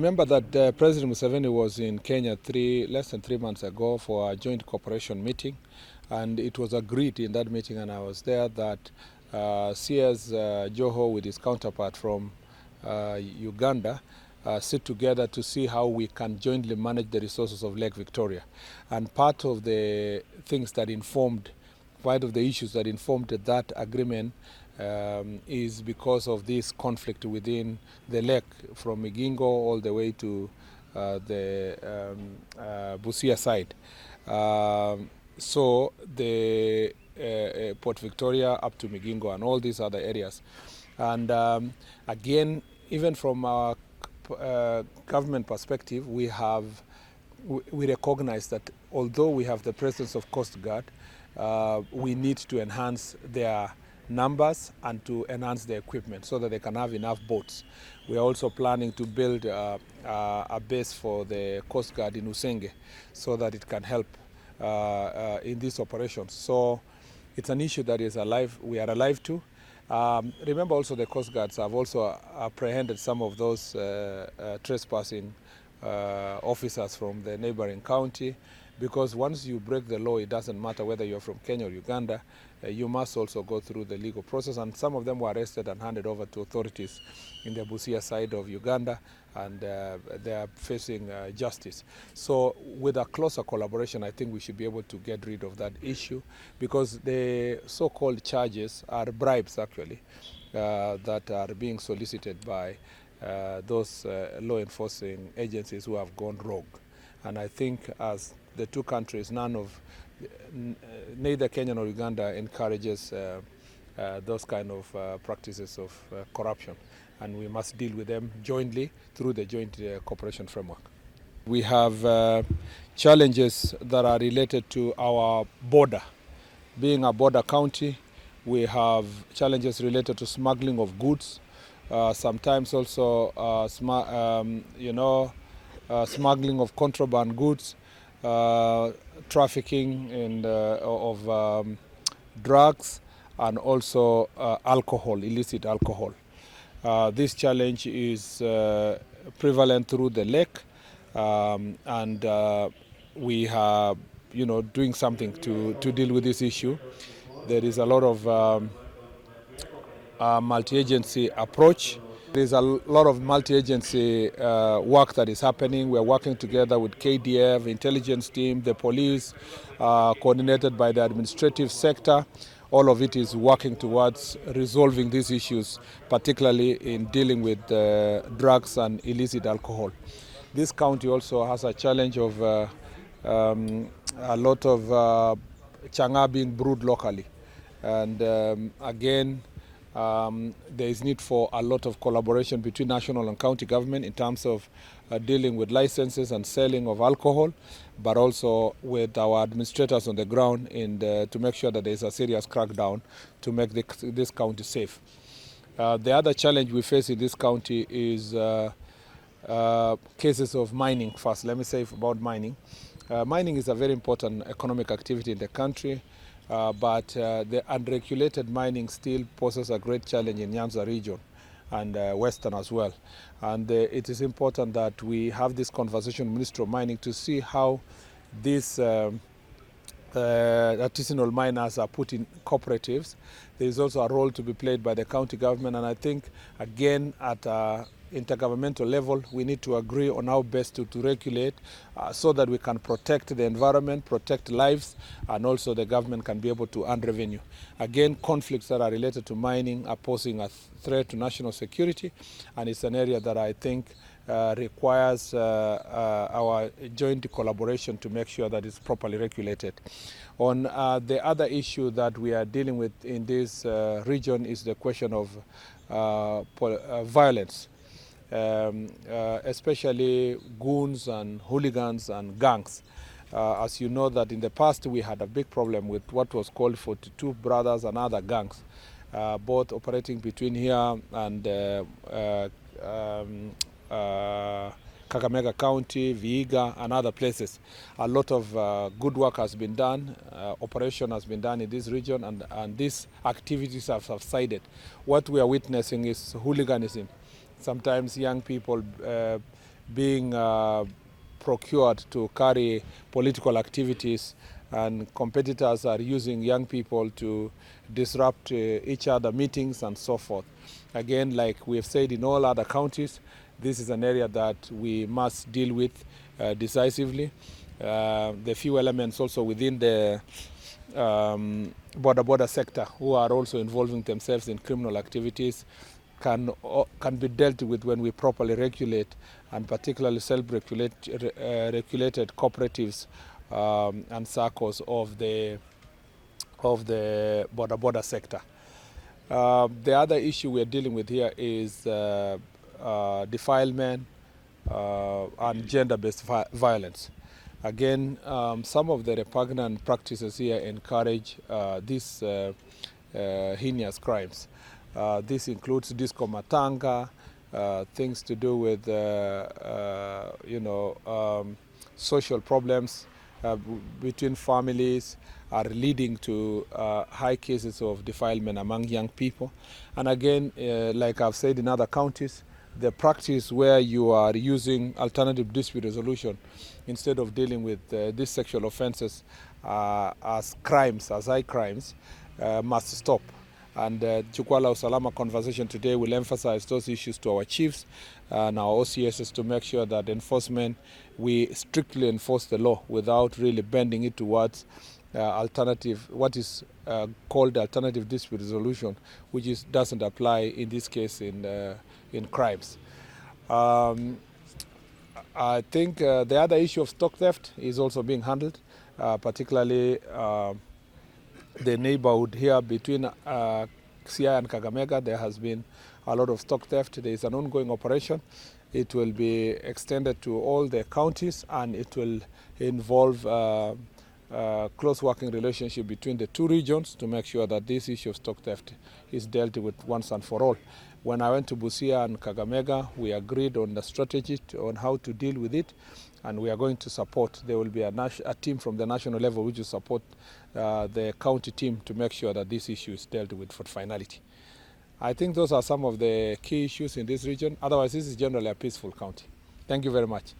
remember that President Museveni was in Kenya less than 3 months ago for a joint cooperation meeting, and it was agreed in that meeting, and I was there, that CS Joho with his counterpart from Uganda sit together to see how we can jointly manage the resources of Lake Victoria. And part of the issues that informed that agreement is because of this conflict within the lake from Migingo all the way to the Busia side. So the Port Victoria up to Migingo and all these other areas. And again, even from our government perspective, we recognize that although we have the presence of Coastguard, we need to enhance their numbers and to enhance their equipment so that they can have enough boats. We are also planning to build a base for the Coastguard in Usenge so that it can help in these operations. So it's an issue that is alive. We are alive to. Remember also the Coast Guards have also apprehended some of those trespassing officers from the neighboring county, because once you break the law, it doesn't matter whether you're from Kenya or Uganda, you must also go through the legal process, and some of them were arrested and handed over to authorities in the Busia side of Uganda, and they are facing justice. So with a closer collaboration, I think we should be able to get rid of that issue, because the so-called charges are bribes actually that are being solicited by those law enforcing agencies who have gone rogue. And I think as the two countries, neither Kenya nor Uganda encourages those kind of practices of corruption, and we must deal with them jointly through the joint cooperation framework. We have challenges that are related to our border. Being a border county, we have challenges related to smuggling of goods, sometimes also smuggling of contraband goods, trafficking of drugs, and also alcohol, illicit alcohol. This challenge is prevalent through the lake, and we are doing something to deal with this issue. There is a lot of multi-agency approach. There is a lot of multi-agency work that is happening. We are working together with KDF, intelligence team, the police, coordinated by the administrative sector. All of it is working towards resolving these issues, particularly in dealing with drugs and illicit alcohol. This county also has a challenge of a lot of changa being brewed locally. And again, there is need for a lot of collaboration between national and county government in terms of dealing with licenses and selling of alcohol, but also with our administrators on the ground to make sure that there is a serious crackdown to make this county safe. The other challenge we face in this county is cases of mining. First, let me say about mining. Mining is a very important economic activity in the country. But the unregulated mining still poses a great challenge in Nyanza region and Western as well. And it is important that we have this conversation with Ministry of Mining to see how these artisanal miners are put in cooperatives. There is also a role to be played by the county government, and I think, again, at intergovernmental level, we need to agree on how best to regulate so that we can protect the environment, protect lives, and also the government can be able to earn revenue. Again, conflicts that are related to mining are posing a threat to national security, and it's an area that I think requires our joint collaboration to make sure that it's properly regulated. On the other issue that we are dealing with in this region is the question of violence. Especially goons and hooligans and gangs. As you know, that in the past we had a big problem with what was called 42 Brothers and other gangs, both operating between here and Kakamega County, Vihiga, and other places. A lot of good work has been done, operation has been done in this region, and these activities have subsided. What we are witnessing is hooliganism. Sometimes young people being procured to carry political activities, and competitors are using young people to disrupt each other meetings and so forth. Again, like we have said in all other counties, this is an area that we must deal with decisively. The few elements also within the border sector who are also involving themselves in criminal activities can be dealt with when we properly regulate, and particularly self-regulated cooperatives and circles of the border sector. The other issue we are dealing with here is defilement and gender-based violence. Again, some of the repugnant practices here encourage these heinous crimes. This includes disco matanga, things to do with social problems between families are leading to high cases of defilement among young people. And again, like I've said in other counties, the practice where you are using alternative dispute resolution instead of dealing with these sexual offenses as crimes, as high crimes, must stop. And Jukwaa la Usalama conversation today will emphasize those issues to our chiefs and our OCSs to make sure that enforcement, we strictly enforce the law without really bending it towards alternative, what is called alternative dispute resolution, which doesn't apply in this case in crimes. I think the other issue of stock theft is also being handled, particularly the neighborhood here between Siaya and Kakamega. There has been a lot of stock theft. There is an ongoing operation. It will be extended to all the counties, and it will involve close working relationship between the two regions to make sure that this issue of stock theft is dealt with once and for all. When I went to Busia and Kakamega, we agreed on the strategy on how to deal with it, and we are going to support. There will be a team from the national level which will support the county team to make sure that this issue is dealt with for finality. I think those are some of the key issues in this region. Otherwise, this is generally a peaceful county. Thank you very much.